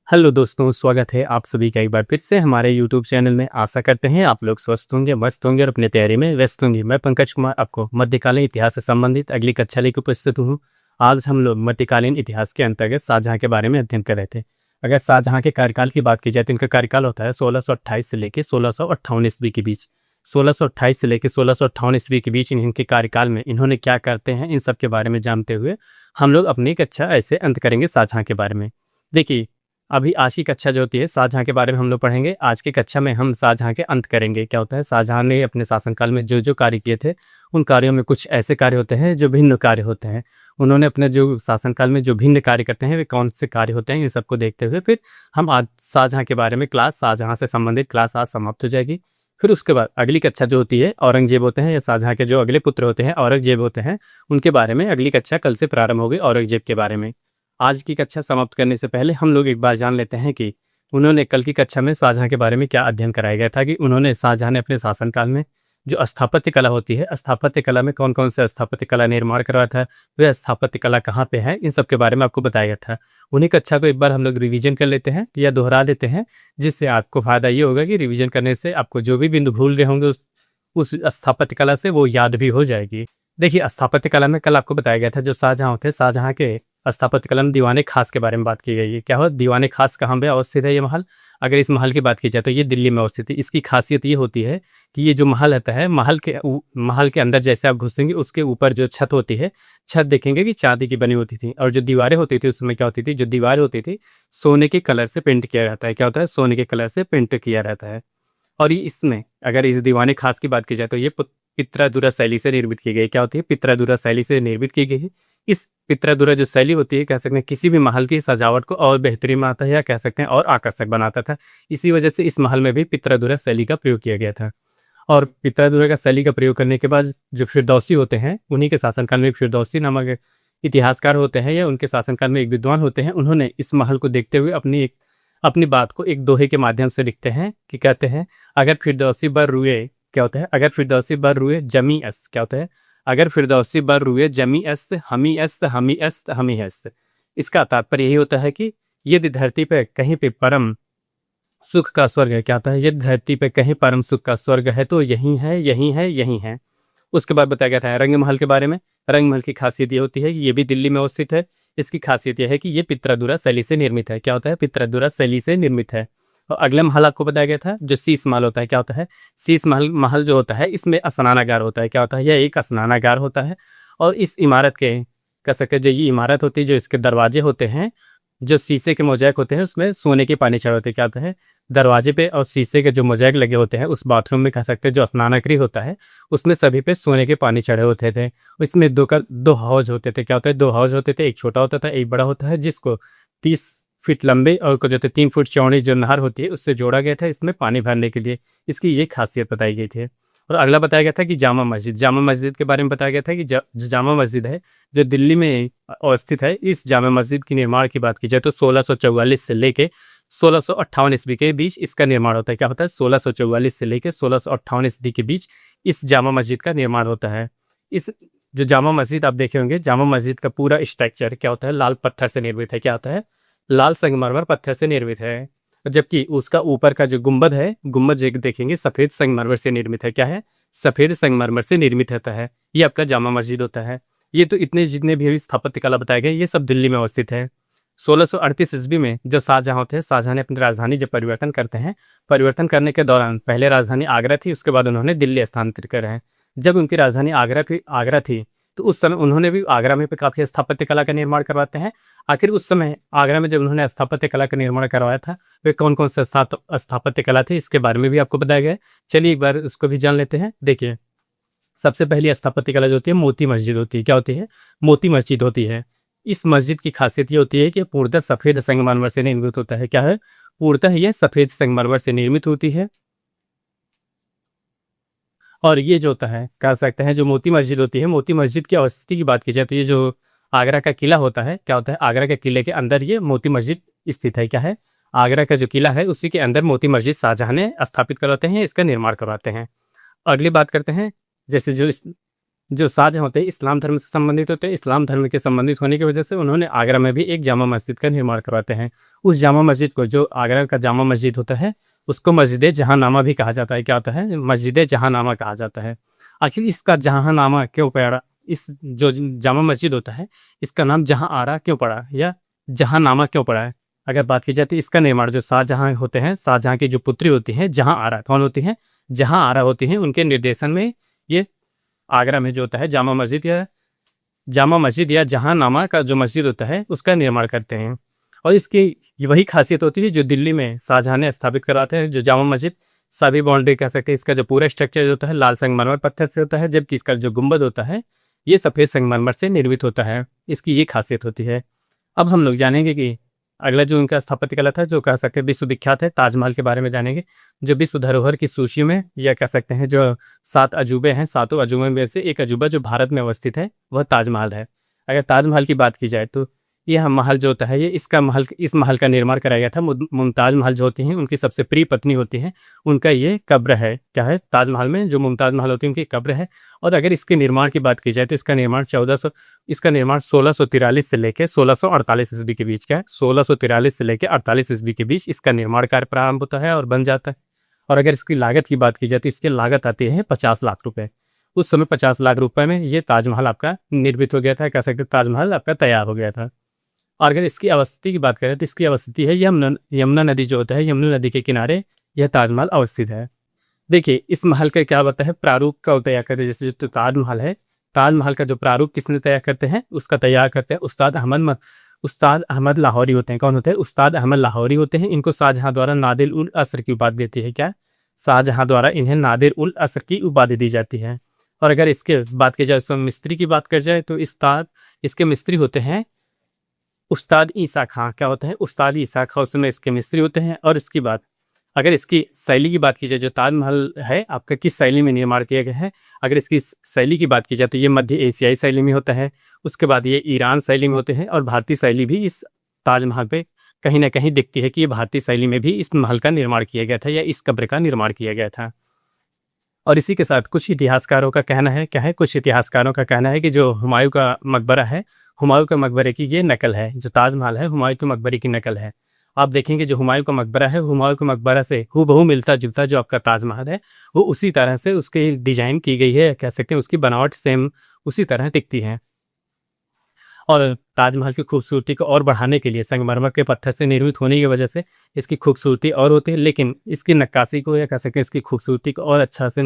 Hello दोस्तों, स्वागत है आप सभी का एक बार फिर से हमारे यूट्यूब चैनल में। आशा करते हैं आप लोग स्वस्थ होंगे, मस्त होंगे और अपने तैयारी में व्यस्त होंगे। मैं पंकज कुमार आपको मध्यकालीन इतिहास से संबंधित अगली कक्षा लेकर उपस्थित हूँ। आज हम लोग मध्यकालीन इतिहास के अंतर्गत शाहजहाँ के बारे में अध्ययन कर रहे थे। अगर शाहजहाँ के कार्यकाल की बात की जाए तो इनका कार्यकाल होता है 1628 से लेकर 1658 ईस्वी के बीच। 1628 से लेकर 1658 ईस्वी के बीच इनके कार्यकाल में इन्होंने क्या करते हैं, इन सब के बारे में जानते हुए हम लोग अपनी कक्षा ऐसे अंत करेंगे शाहजहाँ के बारे में। देखिए, अभी आज की कक्षा जो होती है शाहजहाँ के बारे में हम लोग पढ़ेंगे। आज की कक्षा में हम शाहजहाँ के अंत करेंगे। क्या होता है, शाहजहाँ ने अपने शासनकाल में जो जो कार्य किए थे उन कार्यों में कुछ ऐसे कार्य होते हैं जो भिन्न कार्य होते हैं। उन्होंने अपने जो शासनकाल में जो भिन्न कार्य करते हैं वे कौन से कार्य होते हैं, इन सबको देखते हुए फिर हम आज शाहजहाँ के बारे में क्लास, शाहजहाँ से संबंधित क्लास आज समाप्त हो जाएगी। फिर उसके बाद अगली कक्षा जो होती है औरंगजेब होते हैं या शाहजहाँ के जो अगले पुत्र होते हैं औरंगजेब होते हैं, उनके बारे में अगली कक्षा कल से प्रारंभ होगी औरंगजेब के बारे में। आज की कक्षा समाप्त करने से पहले हम लोग एक बार जान लेते हैं कि उन्होंने कल की कक्षा में शाहजहाँ के बारे में क्या अध्ययन कराया गया था। कि उन्होंने शाहजहाँ ने अपने शासनकाल में जो स्थापत्य कला होती है, स्थापत्य कला में कौन कौन से स्थापत्य कला निर्माण करवाया था, वह स्थापत्य कला कहाँ पे है, इन सब के बारे में आपको बताया गया था। उन्हीं कक्षा को एक बार हम लोग रिवीजन कर लेते हैं या दोहरा देते हैं, जिससे आपको फायदा ये होगा कि रिवीजन करने से आपको जो भी बिंदु भूल गए होंगे उस स्थापत्य कला से वो याद भी हो जाएगी। देखिए, स्थापत्य कला में कल आपको बताया गया था जो शाहजहाँ होते हैं, शाहजहाँ के स्थापत्य कला में दीवाने खास के बारे में बात की गई है। क्या हो, दीवाने खास कहाँ पे अवस्थित है ये महल? अगर इस महल की बात की जाए तो ये दिल्ली में अवस्थित है। इसकी खासियत ये होती है कि ये जो महल रहता है, महल के अंदर जैसे आप घुसेंगे उसके ऊपर जो छत होती है, छत देखेंगे कि चांदी की बनी होती थी। और जो दीवारें होती थी उसमें क्या होती थी, जो दीवारें होती थी सोने के कलर से पेंट किया रहता है। क्या होता है, सोने के कलर से पेंट किया रहता है। और ये इसमें अगर इस दीवाने खास की बात की जाए तो ये पित्रादुरा शैली से निर्मित की गई। क्या होती है, पित्रादुरा शैली से निर्मित की गई है। इस पित्रादुरा जो शैली होती है, कह सकते हैं किसी भी महल की सजावट को और बेहतरीन बनाता है या कह सकते हैं और आकर्षक बनाता था। इसी वजह से इस महल में भी पित्रादुरा शैली का प्रयोग किया गया था। और पित्रादुरा का शैली का प्रयोग करने के बाद जो फिरदौसी होते हैं, उन्हीं के शासनकाल में फिरदौसी नामक इतिहासकार होते हैं या उनके शासनकाल में एक विद्वान होते हैं। उन्होंने इस महल को देखते हुए अपनी बात को एक दोहे के माध्यम से लिखते हैं कि कहते हैं, अगर फिरदौसी बर रुए, क्या होता है, अगर फिरदौसी बर रुए जमी अस्त, क्या होता है, अगर फिरदौसी बर रुए जमी अस्त हमी अस्त हमी अस्त हमी अस्त। इसका तात्पर्य यही होता है कि यदि धरती पे कहीं पे परम सुख का स्वर्ग है, क्या होता है, यदि धरती पे कहीं परम सुख का स्वर्ग है तो यही है, यही है, यही है। उसके बाद बताया गया था रंग महल के बारे में। रंग महल की खासियत ये होती है कि ये भी दिल्ली में अवस्थित है। इसकी खासियत यह है कि ये पित्रादुरा शैली से निर्मित है। क्या होता है, पित्रादुरा शैली से निर्मित है। और अगला महल आपको बताया गया था जो शीश महल होता है। क्या होता है, शीश महल महल जो होता है इसमें स्नानागार होता है। क्या होता है, यह एक स्नानागार होता है। और इस इमारत के कह सकते जो ये इमारत होती है, जो इसके दरवाजे होते हैं जो शीशे के मोज़ैक होते हैं उसमें सोने के पानी चढ़े होते हैं। क्या होता है, दरवाजे पे और शीशे के जो मोज़ैक लगे होते हैं उस बाथरूम में कह सकते हैं जो स्नानगृह होता है उसमें सभी पे सोने के पानी चढ़े होते थे। इसमें दो हौज होते थे। क्या होता है, दो हौज होते थे, एक छोटा होता था एक बड़ा होता है, जिसको 30 फीट लंबे और जो 3 फुट चौड़ी जो नहर होती है उससे जोड़ा गया था इसमें पानी भरने के लिए। इसकी ये खासियत बताई गई थी। और अगला बताया गया था कि जामा मस्जिद के बारे में बताया गया था कि जो जामा मस्जिद है जो दिल्ली में अवस्थित है, इस जामा मस्जिद की निर्माण की बात की जाए तो 1644 से लेके 1658 ईस्वी के बीच इसका निर्माण होता है। क्या होता है, 1644 से लेके 1658 ईस्वी के बीच इस जामा मस्जिद का निर्माण होता है। इस जो जामा मस्जिद आप देखे होंगे, जामा मस्जिद का पूरा स्ट्रक्चर क्या होता है, लाल पत्थर से निर्मित है। क्या होता है, लाल संगमरमर पत्थर से निर्मित है। जबकि उसका ऊपर का जो गुंबद है, गुंबद जो देखेंगे सफ़ेद संगमरमर से निर्मित है। क्या है, सफ़ेद संगमरमर से निर्मित होता है। ये आपका जामा मस्जिद होता है। ये तो इतने जितने भी स्थापत्य कला बताए गए ये सब दिल्ली में अवस्थित है। 1638 ईस्वी में जो शाहजहाँ होते हैं, शाहजहाँ ने अपनी राजधानी जब परिवर्तन करते हैं, परिवर्तन करने के दौरान पहले राजधानी आगरा थी, उसके बाद उन्होंने दिल्ली स्थानांतरित करे हैं। जब उनकी राजधानी आगरा थी तो उस समय उन्होंने भी आगरा में काफ़ी स्थापत्य कला का निर्माण करवाते हैं। आखिर उस समय आगरा में जब उन्होंने स्थापत्य कला का निर्माण करवाया था, वे कौन कौन से स्थापत्य कला थे इसके बारे में भी आपको बताया गया है। चलिए एक बार उसको भी जान लेते हैं। देखिए, सबसे पहली स्थापत्य कला जो होती है मोती मस्जिद होती है। क्या होती है, मोती मस्जिद होती है। इस मस्जिद की खासियत ये होती है कि पूर्णतः सफ़ेद संगमरमर से निर्मित होता है। क्या है, पूर्णतः यह सफ़ेद संगमरमर से निर्मित होती है। और ये जो होता है, कह सकते हैं जो मोती मस्जिद होती है, मोती मस्जिद की अवस्थिति की बात की जाए तो ये जो आगरा का किला होता है, क्या होता है, आगरा के किले के अंदर ये मोती मस्जिद स्थित है। क्या है, आगरा का जो किला है उसी के अंदर मोती मस्जिद शाहजहाँ ने स्थापित करवाते हैं, इसका निर्माण करवाते हैं। अगली बात करते हैं, जैसे जो जो शाहजहाँ होते हैं इस्लाम धर्म से संबंधित होते हैं। इस्लाम धर्म के संबंधित होने की वजह से उन्होंने आगरा में भी एक जामा मस्जिद का निर्माण करवाते हैं। उस जामा मस्जिद को, जो आगरा का जामा मस्जिद होता है, उसको मस्जिद जहांनामा भी कहा जाता है। क्या होता है? मस्जिद जहांनामा कहा जाता है। आखिर इसका जहांनामा क्यों पड़ा? इस जो जामा मस्जिद होता है, इसका नाम जहां आरा क्यों पड़ा या जहांनामा क्यों पड़ा है? अगर बात की जाए तो इसका निर्माण जो शाहजहाँ होते हैं, शाहजहाँ की जो पुत्री होती हैं जहां आरा, कौन होती हैं? जहां आरा होती हैं, उनके निर्देशन में ये आगरा में जो होता है जामा मस्जिद या जहांनामा का जो मस्जिद होता है उसका निर्माण करते हैं। और इसकी वही खासियत होती है जो दिल्ली में शाहजहाँ ने स्थापित करवाते हैं। जो जामा मस्जिद सभी बाउंड्री कह सकते हैं, इसका जो पूरा स्ट्रक्चर होता है लाल संगमरमर पत्थर से होता है, जबकि इसका जो गुंबद होता है ये सफ़ेद संगमरमर से निर्मित होता है। इसकी ये खासियत होती है। अब हम लोग जानेंगे कि अगला जो उनका स्थापत्य कला था, जो कह सकते हैं विश्वविख्यात है, ताजमहल के बारे में जानेंगे। जो विश्व धरोहर की सूची में, या कह सकते हैं जो 7 अजूबे हैं, सातों अजूबे में से एक अजूबा जो भारत में अवस्थित है वह ताजमहल है। अगर ताजमहल की बात की जाए तो यह महल जो होता है, ये इस महल का निर्माण कराया गया था। मुमताज़ महल जो होती हैं उनकी सबसे प्रिय पत्नी होती हैं, उनका ये कब्र है। क्या है? ताजमहल में जो मुमताज़ महल होती है उनकी कब्र है। और अगर इसके निर्माण की बात की जाए तो इसका निर्माण 1643 से लेकर 1648 ईस्वी के बीच का है। 1643 से लेकर 48 ईस्वी के बीच इसका निर्माण कार्य प्रारंभ होता है और बन जाता है। और अगर इसकी लागत की बात की जाए तो इसकी लागत आती है 50 लाख रुपए। उस समय 50 लाख रुपए में ये ताजमहल आपका निर्मित हो गया था, कह सकते हैं ताजमहल आपका तैयार हो गया था। और अगर इसकी अवस्थिति की बात करें तो इसकी अवस्थिति है यमुना नदी जो होता है, यमुना नदी के किनारे यह ताजमहल अवस्थित है। देखिए, इस महल का क्या होता है, प्रारूप का तैयार करते हैं। जैसे जो ताजमहल है, ताजमहल का जो प्रारूप किसने तैयार करते हैं, उसका तैयार करते हैं उस्ताद अहमद लाहौरी होते हैं। कौन होते हैं? उस्ताद अहमद लाहौरी होते हैं। इनको शाहजहाँ द्वारा नादिर उल असर की उपाधि देती है। क्या? शाहजहाँ द्वारा इन्हें नादिर उल असर की उपाधि दी जाती है। और अगर इसके बात की जाए, मिस्त्री की बात कर जाए तो इसके मिस्त्री होते हैं उस्ताद ईसा खां। क्या होते हैं? उस्ताद ईसा खां उसमें इसके मिस्त्री होते हैं। और इसकी बात, अगर इसकी शैली की बात की जाए, जो ताजमहल है आपका किस शैली में निर्माण किया गया है, अगर इसकी शैली की बात की जाए तो ये मध्य एशियाई शैली में होता है। उसके बाद ये ईरान शैली में होते हैं। और भारतीय शैली भी इस ताजमहल पे कहीं ना कहीं दिखती है कि ये भारतीय शैली में भी इस महल का निर्माण किया गया था या इस कब्र का निर्माण किया गया था। और इसी के साथ कुछ इतिहासकारों का कहना है, क्या है, कुछ इतिहासकारों का कहना है कि जो हुमायूं का मकबरा है, हुमायूं के मकबरे की ये नकल है। जो ताजमहल है हुमायूं के मकबरे की नकल है। आप देखेंगे जो हुमायूं का मकबरा है, हुमायूं के मकबरा से हूबहू मिलता जुलता जो आपका ताजमहल है, वो उसी तरह से उसकी डिजाइन की गई है। कह सकते हैं उसकी बनावट सेम उसी तरह दिखती है। और ताजमहल की खूबसूरती को और बढ़ाने के लिए संगमरमर के पत्थर से निर्मित होने की वजह से इसकी खूबसूरती और होती है। लेकिन इसकी नक्काशी को, या कह सकते हैं इसकी खूबसूरती को और अच्छा से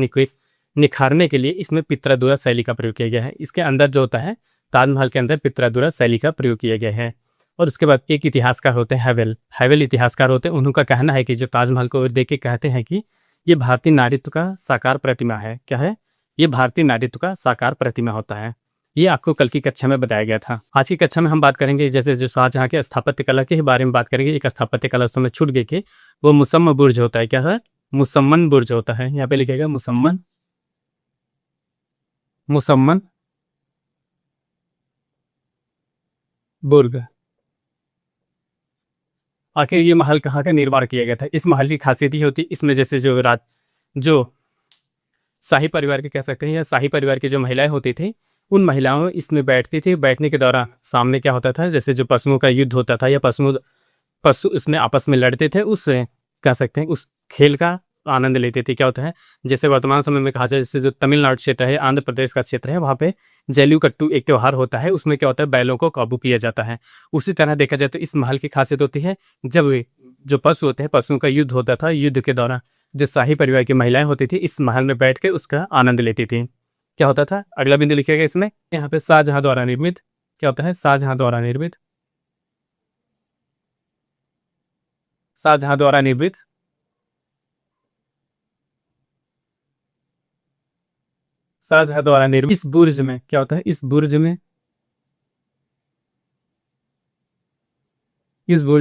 निखारने के लिए इसमें पित्रादुरा शैली का प्रयोग किया गया है। इसके अंदर जो होता है, ताजमहल के अंदर पित्रादुरा शैली का प्रयोग किया गया है। और उसके बाद एक इतिहासकार होते हैं हैवेल इतिहासकार होते हैं। उनका कहना है कि जो ताजमहल को देख के कहते हैं कि ये भारतीय नारित्व का साकार प्रतिमा है। क्या है? ये भारतीय नारित्व का साकार प्रतिमा होता है। ये आपको कल की कक्षा में बताया गया था। आज की कक्षा में हम बात करेंगे जैसे जो शाहजहाँ के स्थापत्य कला के बारे में बात करेंगे। एक स्थापत्य कला उसमें छूट गई कि वो मुसम्मन बुर्ज होता है। क्या है? मुसम्मन बुर्ज होता है। यहाँ पे लिखेगा मुसम्मन मुसम्मन बुर्ग। आखिर ये महल कहाँ का निर्माण किया गया था? इस महल की खासियत ये होती है, इसमें जैसे जो शाही परिवार के, कह सकते हैं, या शाही परिवार की जो महिलाएं होती थी, उन महिलाओं इसमें बैठती थी। बैठने के दौरान सामने क्या होता था, जैसे जो पशुओं का युद्ध होता था या पशु इसमें आपस में लड़ते थे, उससे कह सकते हैं उस खेल का आनंद लेते थे। क्या होता है, जैसे वर्तमान समय में कहा जाए, जैसे जो तमिलनाडु क्षेत्र है, आंध्र प्रदेश का क्षेत्र है, वहाँ पे जल्लीकट्टू एक त्यौहार होता है। उसमें क्या होता है, बैलों को काबू किया जाता है। उसी तरह देखा जाए तो इस महल की खासियत होती है, जब जो पशु होते हैं, पशुओं का युद्ध होता था, युद्ध के दौरान जो शाही परिवार की महिलाएं होती थी इस महल में बैठ के उसका आनंद लेती थी। क्या होता था, अगला बिंदु लिखिएगा इसमें, यहाँ पे शाहजहाँ द्वारा निर्मित। क्या होता है? शाहजहाँ द्वारा निर्मित। शाहजहाँ द्वारा निर्मित शाहजहाँ द्वारा निर्मित इस बुर्ज में क्या होता है, इस बुर्ज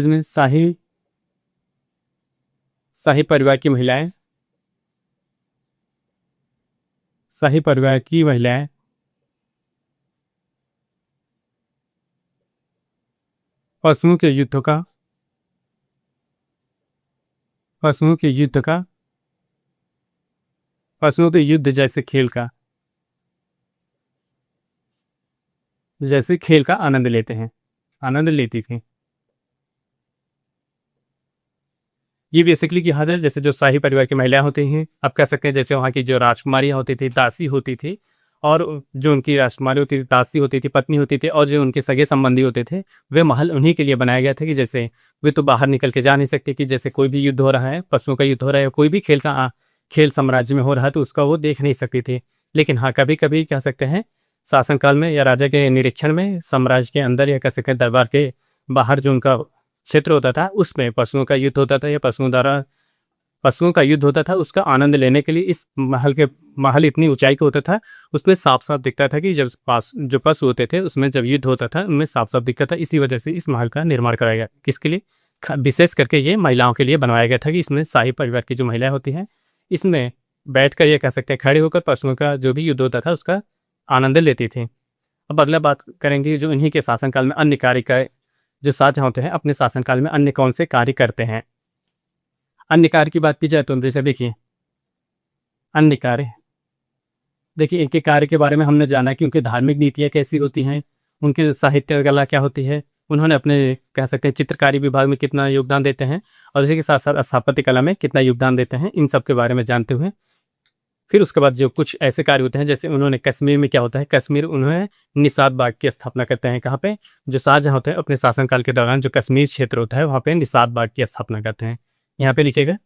में शाही परिवार की महिलाएं शाही परिवार की महिलाएं पशुओं के युद्ध का पशुओं के युद्ध का पशुओं के युद्ध जैसे खेल का जैसे खेल का आनंद लेते हैं, आनंद लेती थी। ये बेसिकली कहा जाए जैसे जो शाही परिवार की महिलाएं होती हैं, आप कह सकते हैं जैसे वहाँ की जो राजकुमारियाँ होती थी, दासी होती थी, और जो उनकी राजकुमारी होती थी, दासी होती थी, पत्नी होती थी, और जो उनके सगे संबंधी होते थे, वे महल उन्हीं के लिए बनाया गया था कि जैसे वे तो बाहर निकल के जा नहीं सकते, कि जैसे कोई भी युद्ध हो रहा है, पशुओं का युद्ध हो रहा है, कोई भी खेल साम्राज्य में हो रहा है तो उसका वो देख नहीं सकती थी। लेकिन हाँ, कभी कभी कह सकते हैं शासनकाल में या राजा के निरीक्षण में साम्राज्य के अंदर या कह सकते हैं दरबार के बाहर जो उनका क्षेत्र होता था उसमें पशुओं का युद्ध होता था या पशुओं का युद्ध होता था, उसका आनंद लेने के लिए इस महल इतनी ऊंचाई का होता था, उसमें साफ साफ दिखता था कि जब पास जो पशु होते थे उसमें जब युद्ध होता था उनमें साफ साफ दिखता था। इसी वजह से इस महल का निर्माण कराया गया। किसके लिए? विशेष करके ये महिलाओं के लिए बनवाया गया था कि इसमें शाही परिवार की जो महिलाएं होती हैं इसमें बैठ कर ये कह सकते हैं खड़े होकर पशुओं का जो भी युद्ध होता था उसका आनंद लेती थी। अब अगला बात करेंगे जो इन्हीं के शासनकाल में अन्य कार्य का जो शाहजहाँ होते हैं अपने शासनकाल में अन्य कौन से कार्य करते हैं। अन्य कार्य की बात की जाए तो जैसे देखिए अन्य कार्य, देखिए इनके कार्य के बारे में हमने जाना कि उनकी धार्मिक नीतियाँ कैसी होती हैं, उनकी साहित्य कला क्या होती है, उन्होंने अपने कह सकते हैं चित्रकारी विभाग में कितना योगदान देते हैं, और इसी के साथ साथ स्थापत्य कला में कितना योगदान देते हैं, इन सब के बारे में जानते हुए फिर उसके बाद जो कुछ ऐसे कार्य होते हैं जैसे उन्होंने कश्मीर में क्या होता है, कश्मीर उन्होंने निषाद बाग की स्थापना करते हैं। कहाँ पे? जो शाहजहाँ होते हैं अपने शासनकाल के दौरान जो कश्मीर क्षेत्र होता है वहाँ पे निषाद बाग की स्थापना करते हैं। यहाँ पे लिखिएगा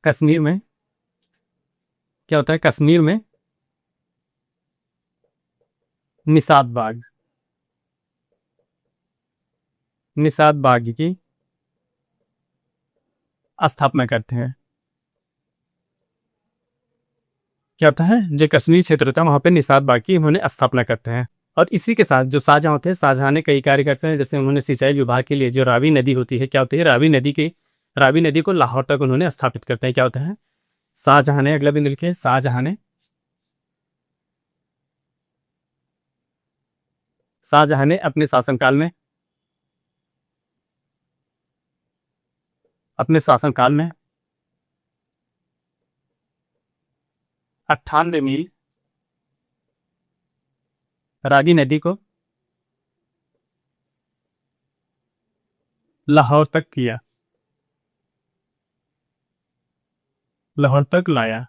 कश्मीर में क्या होता है, कश्मीर में निषाद बाग, निषाद बाग की स्थापना करते हैं। क्या होता है, जो कश्मीर क्षेत्र होता है वहाँ पे निषाद बाग की उन्होंने स्थापना करते हैं। और इसी के साथ जो शाहजहाँ होते हैं, शाहजहाँ ने कई कार्य करते हैं, जैसे उन्होंने सिंचाई विभाग के लिए जो रावी नदी होती है, क्या होती है, रावी नदी को लाहौर तक उन्होंने स्थापित करते हैं। क्या होता है, शाहजहाँ ने, अगला बिंदु लिखिए, शाहजहाँ ने अपने शासनकाल में 98 मील रावी नदी को लाहौर तक किया, लाहौर तक लाया।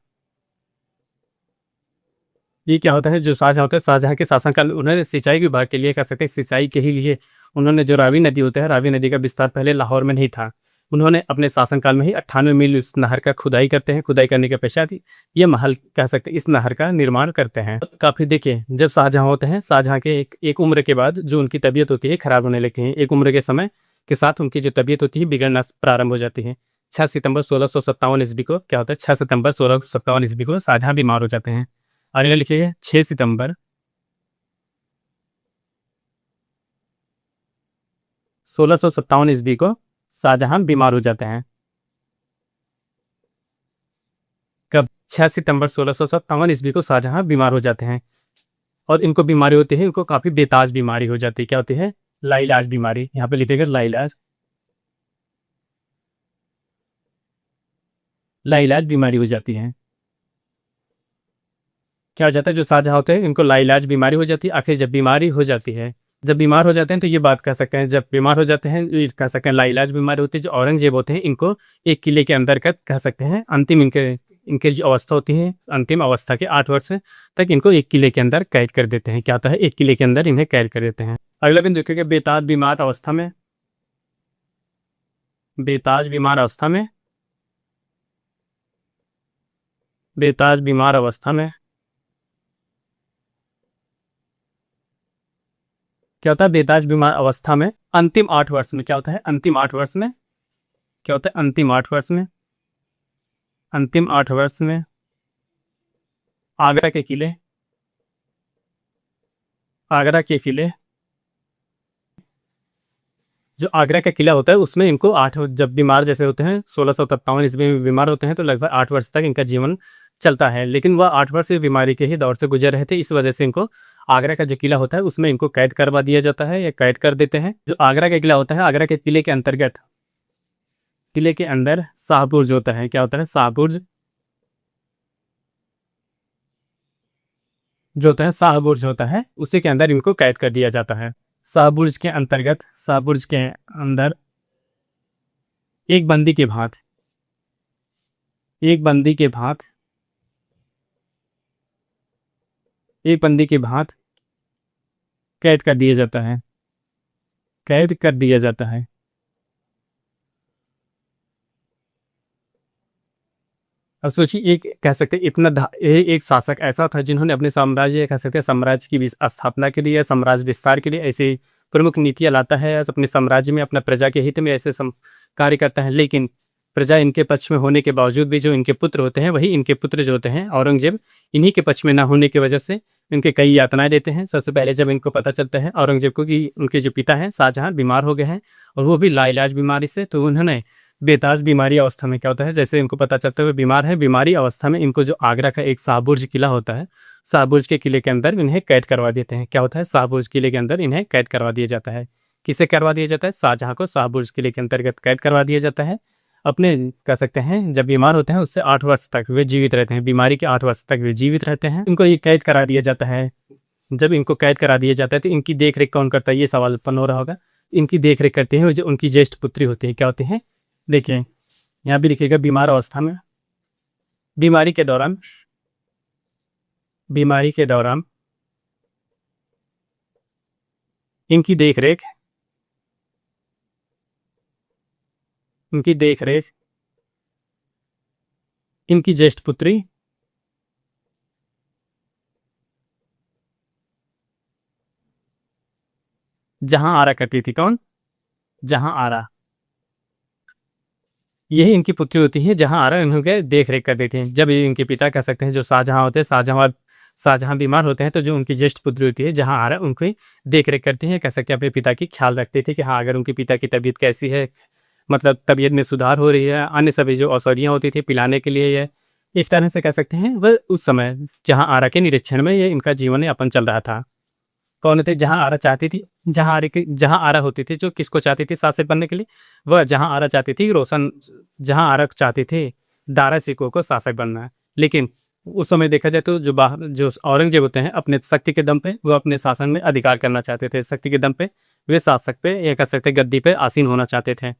ये क्या होता है, जो शाहजहाँ होता है, शाहजहाँ के शासनकाल में उन्होंने सिंचाई विभाग के लिए, कह सकते हैं सिंचाई के ही लिए, उन्होंने जो रावी नदी होता है, रावी नदी का विस्तार पहले लाहौर में नहीं था, उन्होंने अपने शासनकाल में ही 98 मील उस नहर का खुदाई करते हैं। खुदाई करने के पश्चात ये महल कह सकते हैं इस नहर का निर्माण करते हैं। काफ़ी देखिए, जब शाहजहाँ होते हैं, शाहजहाँ के एक उम्र के बाद जो उनकी तबीयत होती है खराब होने लगती है, एक उम्र के समय के साथ उनकी जो तबीयत होती है बिगड़ना प्रारंभ हो जाती है। 6 सितंबर 1657 ईस्वी को क्या होता है, 6 सितंबर 1657 ईस्वी को शाहजहाँ बीमार हो जाते हैं। और ये लिखिए 6 सितंबर 1657 ईस्वी को शाहजहां बीमार हो जाते हैं। कब? 6 सितंबर 1657 ईस्वी को शाहजहां बीमार हो जाते हैं। और इनको बीमारी होती है, इनको काफ़ी बेताज बीमारी हो जाती है। क्या होती है? लाइलाज बीमारी। यहाँ पे लिखिएगा लाइलाज, लाइलाज बीमारी हो जाती है। क्या हो जाता है, जो शाहजहाँ होते हैं इनको लाइलाज बीमारी हो जाती है। आखिर जब बीमारी हो जाती है, जब बीमार हो जाते हैं तो ये बात कह सकते हैं, जब बीमार हो जाते हैं ये कह सकते हैं लाइलाज बीमारी होती है। जो औरंगजेब होते हैं इनको एक किले के अंदर कह सकते हैं अंतिम इनके इनकी जो अवस्था होती है, अंतिम अवस्था के 8 वर्ष तक इनको एक किले के अंदर कैद कर देते हैं। क्या होता है, एक किले के अंदर इन्हें कैद कर देते हैं। अगला दिन देखिएगा बेताज बीमार अवस्था में, बेताज बीमार अवस्था में, बेताज बीमार अवस्था में क्या होता है, बेताज बीमार अवस्था में अंतिम 8 वर्ष में क्या होता है, अंतिम 8 वर्ष में क्या होता है, अंतिम 8 वर्ष में, अंतिम 8 वर्ष में आगरा के किले, आगरा के किले, जो आगरा का किला होता है उसमें इनको जब बीमार जैसे होते हैं 1657 ईस्वी में बीमार होते हैं तो लगभग 8 वर्ष तक इनका जीवन चलता है। लेकिन वह 8 वर्ष बीमारी के ही दौर से गुजर रहे थे, इस वजह से इनको आगरा का जो किला होता है उसमें इनको कैद करवा दिया जाता है या कैद कर देते हैं। जो आगरा का किला होता है, आगरा के किले के अंतर्गत, किले के अंदर शाहपुर जो होता है, क्या होता है, शाहपुर, जो होता है शाह बुर्ज होता है, उसी के अंदर इनको कैद कर दिया जाता है। शाह बुर्ज के अंतर्गत, शाह बुर्ज के अंदर एक बंदी के भांत, एक बंदी के भांत, एक बंदी के भांत कैद कर दिया जाता है, कैद कर दिया जाता है। अब सोचिए, एक कह सकते हैं एक शासक ऐसा था जिन्होंने अपने साम्राज्य, कह सकते हैं साम्राज्य की स्थापना के लिए, साम्राज्य विस्तार के लिए ऐसे प्रमुख नीतियां लाता है, अपने साम्राज्य में अपना प्रजा के हित में ऐसे कार्य करता है। लेकिन प्रजा इनके पक्ष में होने के बावजूद भी जो इनके पुत्र होते हैं, वही इनके पुत्र जो होते हैं औरंगजेब, इन्हीं के पक्ष में ना होने की वजह से इनके कई यातनाएं देते हैं। सबसे पहले जब इनको पता चलता है औरंगजेब को कि उनके जो पिता हैं शाहजहां बीमार हो गए हैं, और वो भी लाइलाज बीमारी से, तो उन्होंने बेताज बीमारी अवस्था में, क्या होता है जैसे इनको पता चलता है वो बीमार है, बीमारी अवस्था में इनको जो आगरा का एक शाहबुर्ज किला होता है, शाहबुर्ज के किले के अंदर इन्हें कैद करवा देते हैं। क्या होता है, शाहबुर्ज किले के अंदर इन्हें कैद करवा दिया जाता है। किसे करवा दिया जाता है? शाहजहां को शाहबुर्ज किले के अंतर्गत कैद करवा दिया जाता है। अपने कह सकते हैं जब बीमार होते हैं उससे 8 वर्ष तक वे जीवित रहते हैं, बीमारी के 8 वर्ष तक वे जीवित रहते हैं। इनको ये कैद करा दिया जाता है। जब इनको कैद करा दिया जाता है तो इनकी देख रेख कौन करता है, ये सवाल उत्पन्न हो रहा होगा। इनकी देख रेख करते हैं जो उनकी ज्येष्ठ पुत्री होती है। क्या होती है, देखिए यहाँ भी लिखिएगा, बीमार अवस्था में, बीमारी के दौरान, बीमारी के दौरान इनकी देख रेख, इनकी देख रेख इनकी ज्येष्ठ पुत्री जहां आरा करती थी। कौन? जहां आरा, यही इनकी पुत्री होती है जहां आरा इनके देख रेख कर देती हैं। जब ये इनके पिता कह सकते हैं जो शाहजहां होते हैं, शाहजहां बीमार होते हैं, तो जो उनकी ज्येष्ठ पुत्री होती है जहां आरा उनकी देख रेख करती है, कह सकते हैं अपने पिता की ख्याल रखते थे कि हाँ अगर उनके पिता की तबीयत कैसी है, मतलब तबीयत में सुधार हो रही है, अन्य सभी जो औषधियाँ होती थी पिलाने के लिए, ये इस तरह से कह सकते हैं वह उस समय जहां आरा के निरीक्षण में ये इनका जीवन यापन चल रहा था। कौन थे? जहां आरा चाहती थी, जहां आरा होती थी जो किसको चाहती थी शासक बनने के लिए, वह जहां आरा चाहती थी जहां आरा चाहती थी दारा सिकोह को शासक बनना है। लेकिन उस समय देखा जाए तो जो औरंगजेब होते हैं अपने शक्ति के दम पे वो अपने शासन में अधिकार करना चाहते थे, शक्ति के दम पे वे शासक पे, ये कह सकते गद्दी पे आसीन होना चाहते थे।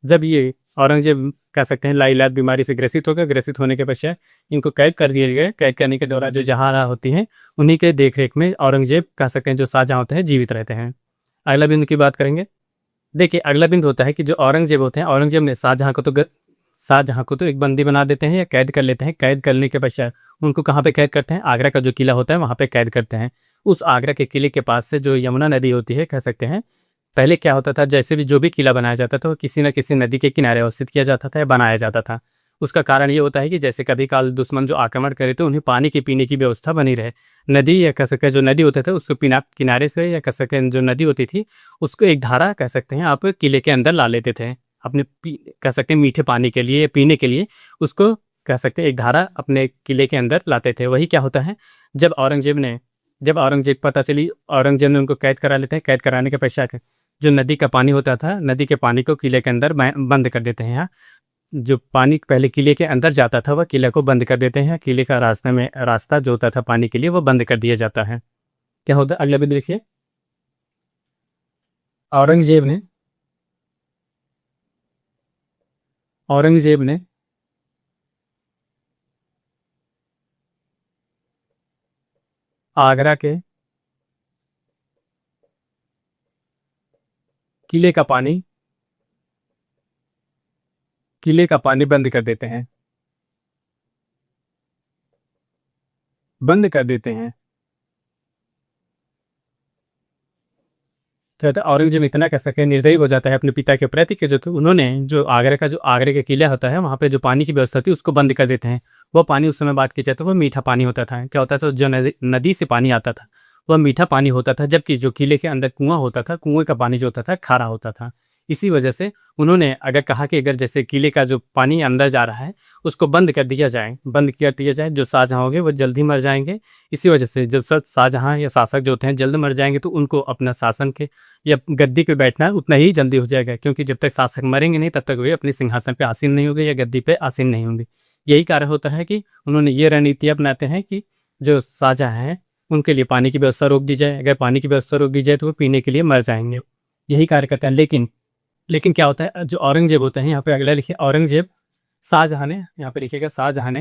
जब ये औरंगजेब कह सकते हैं लाइलाज बीमारी से ग्रसित हो गए, ग्रसित होने के पश्चात इनको कैद कर दिए गए। कैद करने के दौरान जो जहां होती हैं उन्हीं के देखरेख में औरंगजेब कह सकते हैं जो शाहजहां होते हैं जीवित रहते हैं। अगला बिंदु की बात करेंगे। देखिए अगला बिंदु होता है कि जो औरंगजेब होते हैं, औरंगजेब ने शाहजहां को तो एक बंदी बना देते हैं या कैद कर लेते हैं। कैद करने के पश्चात उनको कहाँ पे कैद करते हैं? आगरा का जो किला होता है वहाँ पे कैद करते हैं। उस आगरा के किले के पास से जो यमुना नदी होती है, कह सकते हैं पहले क्या होता था, जैसे भी जो भी किला बनाया जाता था वो किसी न किसी नदी के किनारे अवस्थित किया जाता था या बनाया जाता था। उसका कारण ये होता है कि जैसे कभी काल दुश्मन जो आक्रमण करे तो उन्हें पानी के पीने की व्यवस्था बनी रहे। नदी या कह सकते हैं जो नदी होते थे उसको किनारे से, या कह सकते हैं जो नदी होती थी उसको एक धारा कह सकते हैं आप किले के अंदर ला लेते थे अपने कह सकते हैं मीठे पानी के लिए, पीने के लिए उसको कह सकते हैं एक धारा अपने किले के अंदर लाते थे। वही क्या होता है, जब औरंगजेब पता चली, औरंगजेब ने उनको कैद करा लेते हैं। कैद कराने के पश्चात जो नदी का पानी होता था, नदी के पानी को किले के अंदर बंद कर देते हैं। जो पानी पहले किले के अंदर जाता था वह किले को बंद कर देते हैं। किले का रास्ता जो होता था पानी के लिए वो बंद कर दिया जाता है। क्या होता है अगला भी देखिए। औरंगजेब ने औरंगजेब ने आगरा के किले का पानी बंद कर देते हैं, बंद कर देते हैं। क्या होता है, औरंगजेब इतना कह सके निर्दयी हो जाता है अपने पिता के प्रति कि जो उन्होंने जो आगरे का किला होता है वहाँ पे जो पानी की व्यवस्था थी उसको बंद कर देते हैं। वो पानी उस समय बात की जाए तो वो मीठा पानी होता था। क्या होता था, जो नदी से पानी आता था वह मीठा पानी होता था, जबकि जो किले के अंदर कुआं होता था, कुएं का पानी जो होता था खारा होता था। इसी वजह से उन्होंने अगर कहा कि अगर जैसे किले का जो पानी अंदर जा रहा है उसको बंद कर दिया जाए, जो शाहजहां होंगे वो जल्द ही मर जाएंगे। इसी वजह से जब शाहजहां या शासक जो होते हैं जल्द मर जाएंगे तो उनको अपना शासन के या गद्दी पे बैठना उतना ही जल्दी हो जाएगा, क्योंकि जब तक शासक मरेंगे नहीं तब तक वे अपने सिंहासन पे आसीन नहीं होंगे या गद्दी पे आसीन नहीं होंगे। यही कारण होता है कि उन्होंने ये रणनीति अपनाते हैं कि जो शाहजहां हैं उनके लिए पानी की व्यवस्था रोक दी जाए। अगर पानी की व्यवस्था रोक दी जाए तो वो पीने के लिए मर जाएंगे। यही कार्य करते हैं। लेकिन लेकिन क्या होता है, जो औरंगजेब होते हैं, यहाँ पे अगला लिखिए औरंगजेब, शाहजहां ने, यहाँ पे लिखिएगा शाहजहां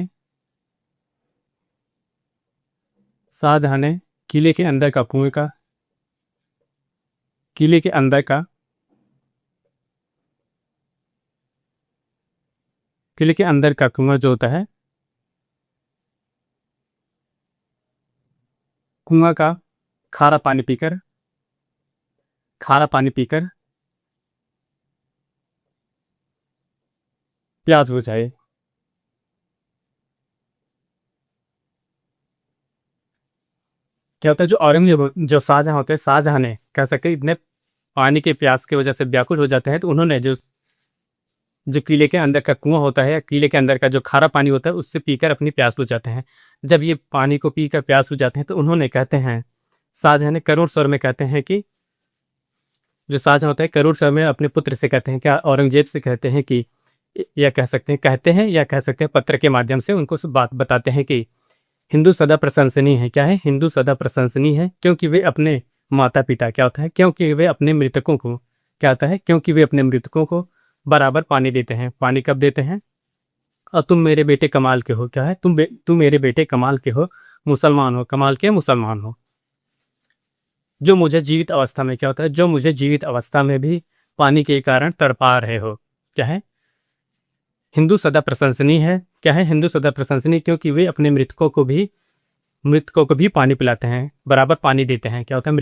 ने किले के अंदर का कुएं का किले के अंदर का किले के अंदर का कुआं जो होता है, कुआं का खारा पानी पीकर खारा पानी पीकर प्यास बुझाए। क्या होता है, जो औरंगजेब, जो शाहजहां होते हैं, शाहजहां ने कह सकते हैं इतने पानी के प्यास की वजह से व्याकुल हो जाते हैं, तो उन्होंने जो जो किले के अंदर का कुआं होता है, या किले के अंदर का जो खारा पानी होता है, उससे पीकर अपनी प्यास बुझाते हैं। जब ये पानी को पीकर प्यास बुझाते हैं तो उन्होंने कहते हैं, शाहजहां ने करुण स्वर में कहते हैं कि, जो शाहजहां होता है करुण स्वर में अपने पुत्र से कहते हैं, क्या औरंगजेब से कहते हैं कि, या कह सकते हैं कहते हैं, या कह सकते हैं पत्र के माध्यम से उनको सब बात बताते हैं कि हिंदू सदा प्रशंसनीय है। क्या है, हिंदू सदा प्रशंसनीय है, क्योंकि वे अपने माता पिता, क्या होता है, क्योंकि वे अपने मृतकों को, क्या होता है, क्योंकि वे अपने मृतकों को बराबर पानी देते हैं। पानी कब देते हैं, और तुम मेरे बेटे कमाल के हो, क्या है, तुम मेरे बेटे कमाल के हो, मुसलमान हो, कमाल के मुसलमान हो, जो मुझे जीवित अवस्था में, क्या होता है, जो मुझे जीवित अवस्था में भी पानी के कारण तड़पा रहे हो। क्या है, हिंदू सदा प्रशंसनीय है। क्या है, हिंदू सदा प्रशंसनीय, क्योंकि वे अपने मृतकों को भी पानी पिलाते हैं, बराबर पानी देते हैं। क्या होता है,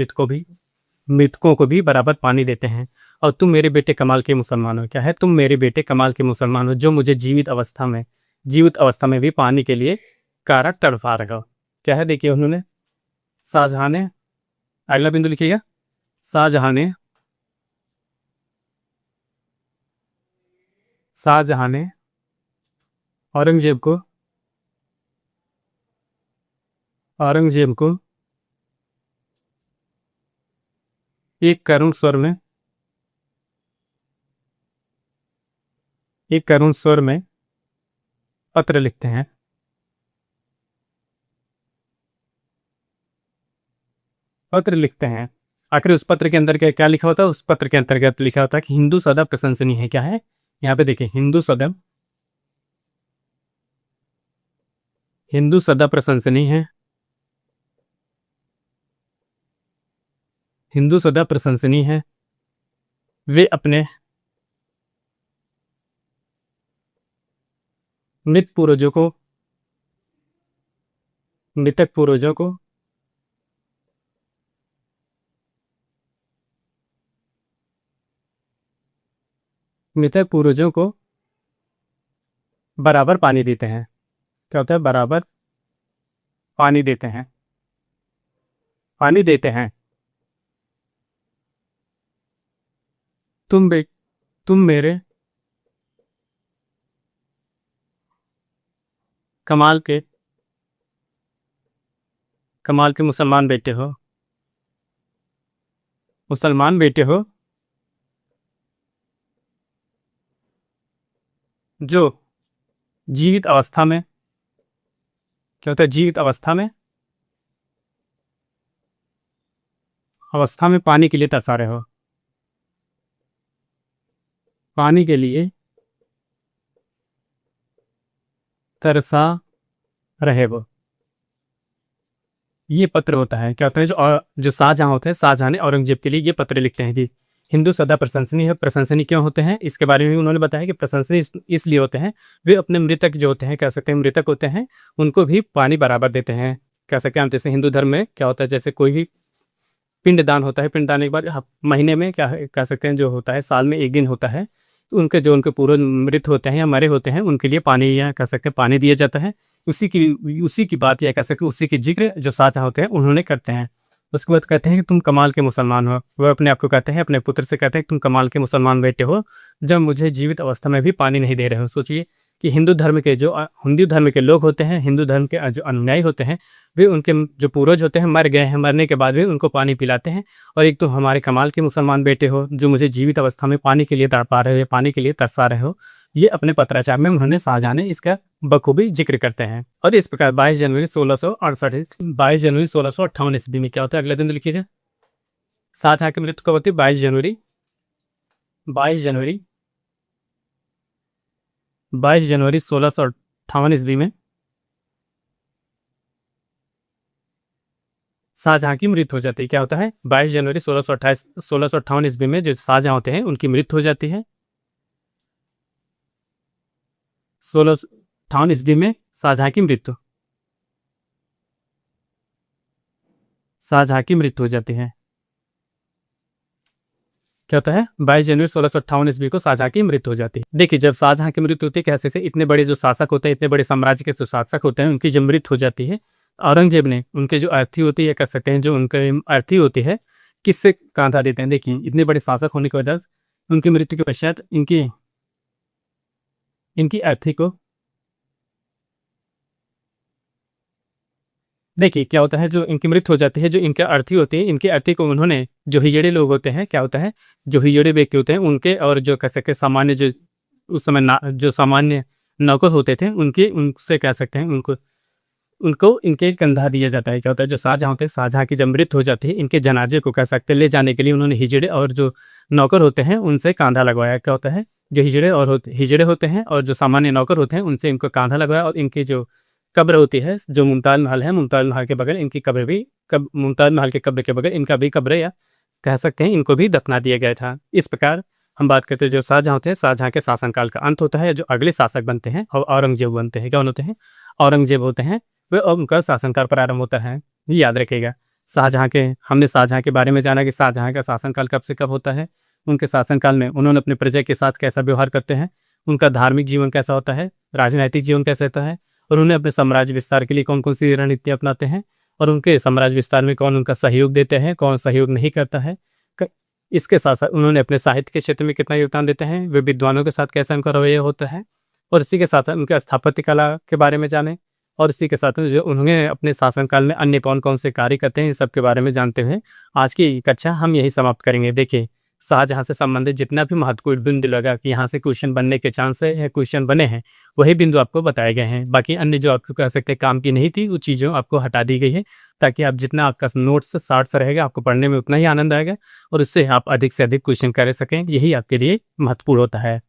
मृतकों को भी बराबर पानी देते हैं। और तुम मेरे बेटे कमाल के मुसलमान हो। क्या है, तुम मेरे बेटे कमाल के मुसलमान हो, जो मुझे जीवित अवस्था में भी पानी के लिए कारण तड़पा रहे हो। क्या है, देखिए उन्होंने, शाहजहां ने, अगला बिंदु लिखिएगा, शाहजहां ने शाहजहां ने औरंगजेब को एक करुण स्वर में एक करुण स्वर में पत्र लिखते हैं। आखिर उस पत्र के अंदर क्या क्या लिखा होता है, उस पत्र के अंतर्गत लिखा होता है कि हिंदू सदा प्रशंसनीय है। क्या है, यहाँ पे देखिए, हिंदू सदा प्रशंसनीय है। हिंदू सदा प्रशंसनीय है। वे अपने मृत पूर्वजों को मृतक पूर्वजों को मृतक पूर्वजों को बराबर पानी देते हैं। क्या होता है, बराबर पानी देते हैं, पानी देते हैं। तुम बे तुम मेरे कमाल के मुसलमान बेटे हो, जो जीवित अवस्था में, क्या होता है, जीवित अवस्था में पानी के लिए तरसा रहे हो, पानी के लिए तरसा रहे हो। ये पत्र होता है, क्या होता है, जो शाहजहां होते हैं, शाहजहां ने औरंगजेब के लिए ये पत्र लिखते हैं कि हिंदू सदा प्रशंसनीय है। प्रशंसनीय क्यों होते हैं, इसके बारे में भी उन्होंने बताया कि प्रशंसनीय इसलिए होते हैं, वे अपने मृतक जो होते हैं, कह सकते हैं मृतक होते हैं, उनको भी पानी बराबर देते हैं। कह सकते हैं हम, जैसे हिंदू धर्म में क्या होता है, जैसे कोई भी पिंडदान होता है, पिंडदान के बाद महीने में, क्या कह सकते हैं, जो होता है साल में एक दिन होता है, तो उनके पूर्व मृत होते हैं या मरे होते हैं, उनके लिए पानी, या कह सकते हैं पानी दिया जाता है। उसी की बात, या कह सकते हैं उसी की जिक्र जो शाहजहां होते हैं उन्होंने करते हैं। उसके बाद कहते हैं कि तुम कमाल के मुसलमान हो। वह अपने आप को कहते हैं, अपने पुत्र से कहते हैं कि तुम कमाल के मुसलमान बेटे हो, जब मुझे जीवित अवस्था में भी पानी नहीं दे रहे हो। सोचिए कि हिंदू धर्म के लोग होते हैं, हिंदू धर्म के जो अनुयायी होते हैं, वे उनके जो पूर्वज होते हैं मर गए हैं, मरने के बाद भी उनको पानी पिलाते हैं। और एक तो हमारे कमाल के मुसलमान बेटे हो, जो मुझे जीवित अवस्था में पानी के लिए तड़पा रहे हो, पानी के लिए तरसा रहे हो, ये अपने पत्राचार में उन्होंने शाहजहां ने इसका बखूबी जिक्र करते हैं। और इस प्रकार 22 जनवरी 1658 ईस्वी में क्या होता है, अगले दिन लिखिएगा। शाहजहां की मृत्यु कब होती है? 22 जनवरी 1658 ईस्वी में शाहजहां की मृत्यु हो जाती है। क्या होता है? 22 जनवरी 1658 ईस्वी में जो शाहजहां होते हैं उनकी मृत्यु हो जाती है। 1658 ईस्वी में शाहजहां की मृत्यु हो जाती है। क्या होता है? 22 जनवरी 1658 ईस्वी को शाहजहां की मृत्यु हो जाती है। देखिए, जब शाहजहां की मृत्यु होती है, कैसे से इतने बड़े जो शासक होते हैं, इतने बड़े साम्राज्य के जो शासक होते हैं, उनकी जब मृत्यु हो जाती है, औरंगजेब ने उनके जो अर्थी होती है, कह सकते हैं जो उनके अर्थी होती है, किससे कांधा देते हैं? देखिए, इतने बड़े शासक होने की वजह से उनकी मृत्यु के पश्चात इनकी इनकी अर्थी को, देखिए क्या होता है, जो इनकी मृत्यु हो जाती है, जो इनके अर्थी होते हैं, इनके अर्थी को उन्होंने, जो हिजड़े लोग होते हैं, क्या होता है, जो हिजड़े व्यक्ति होते हैं उनके, और जो कह सकते हैं सामान्य, जो उस समय जो सामान्य नौकर होते थे, उनके, उनसे कह सकते हैं उनको उनको इनके कंधा दिया जाता है। क्या होता है, जो शाहजहां होते हैं, शाहजहां की जब मृत्यु हो जाती है, इनके जनाजे को कह सकते हैं ले जाने के लिए उन्होंने हिजड़े और जो नौकर होते हैं उनसे कांधा लगवाया। क्या होता है, जो हिजड़े होते हैं और जो सामान्य नौकर होते हैं उनसे इनको कांधा लगवाया, और इनकी जो कब्र होती है, जो मुमताज महल है, मुमताज महल के बगल इनकी कब्र भी, मुमताज महल के कब्र के बगल इनका भी कब्र, या कह सकते हैं इनको भी दफना दिया गया था। इस प्रकार हम बात करते हैं जो शाहजहां होते हैं, शाहजहां के शासनकाल का अंत होता है। जो अगले शासक बनते हैं और औरंगजेब बनते हैं, क्या होते हैं? औरंगजेब होते हैं वे, और उनका शासनकाल प्रारंभ होता है। ये याद रखिएगा। हमने शाहजहां के बारे में जाना कि शाहजहां का शासनकाल कब से कब होता है। उनके शासनकाल में उन्होंने अपने प्रजा के साथ कैसा व्यवहार करते हैं, उनका धार्मिक जीवन कैसा होता है, राजनीतिक जीवन कैसा होता है, और उन्हें अपने साम्राज्य विस्तार के लिए कौन कौन सी रणनीति अपनाते हैं, और उनके साम्राज्य विस्तार में कौन उनका सहयोग देते हैं, कौन सहयोग नहीं करता है। इसके साथ साथ उन्होंने अपने साहित्य के क्षेत्र में कितना योगदान देते हैं, वे विद्वानों के साथ कैसा उनका रवैया होता है, और इसी के साथ साथ उनके स्थापत्य कला के बारे में जानें, और इसी के साथ जो उन्होंने अपने शासनकाल में अन्य कौन कौन से कार्य करते हैं, इन सब के बारे में जानते हुए आज की कक्षा हम यही समाप्त करेंगे। देखिए, शाहजहां से संबंधित जितना भी महत्वपूर्ण बिंदु लगा कि यहाँ से क्वेश्चन बनने के चांस है या क्वेश्चन बने हैं, वही बिंदु आपको बताए गए हैं। बाकी अन्य जो आपको कह सकते हैं काम की नहीं थी, वो चीज़ों आपको हटा दी गई है, ताकि आप जितना आपका नोट्स शार्ट सा रहेगा, आपको पढ़ने में उतना ही आनंद आएगा, और उससे आप अधिक से अधिक क्वेश्चन कर सकें। यही आपके लिए महत्वपूर्ण होता है।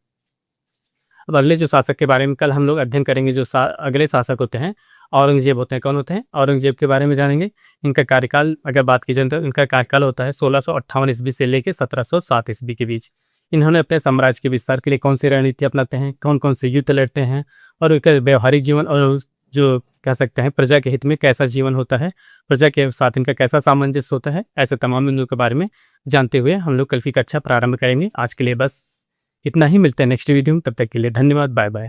अब अगले जो शासक के बारे में कल हम लोग अध्ययन करेंगे, जो अगले शासक होते हैं औरंगजेब होते हैं। कौन होते हैं? औरंगजेब के बारे में जानेंगे। इनका कार्यकाल अगर बात की जाए तो इनका कार्यकाल होता है 1658 ईस्वी से लेकर 1707 ईस्वी के बीच। इन्होंने अपने साम्राज्य के विस्तार के लिए कौन सी रणनीति अपनाते हैं, कौन कौन से युद्ध लड़ते हैं, और उनका व्यवहारिक जीवन और जो कह सकते हैं प्रजा के हित में कैसा जीवन होता है, प्रजा के साथ इनका कैसा सामंजस्य होता है, ऐसे तमाम बिंदुओं के बारे में जानते हुए हम लोग कल की कक्षा प्रारंभ करेंगे। आज के लिए बस इतना ही, मिलते हैं नेक्स्ट वीडियो में। तब तक के लिए धन्यवाद, बाय बाय।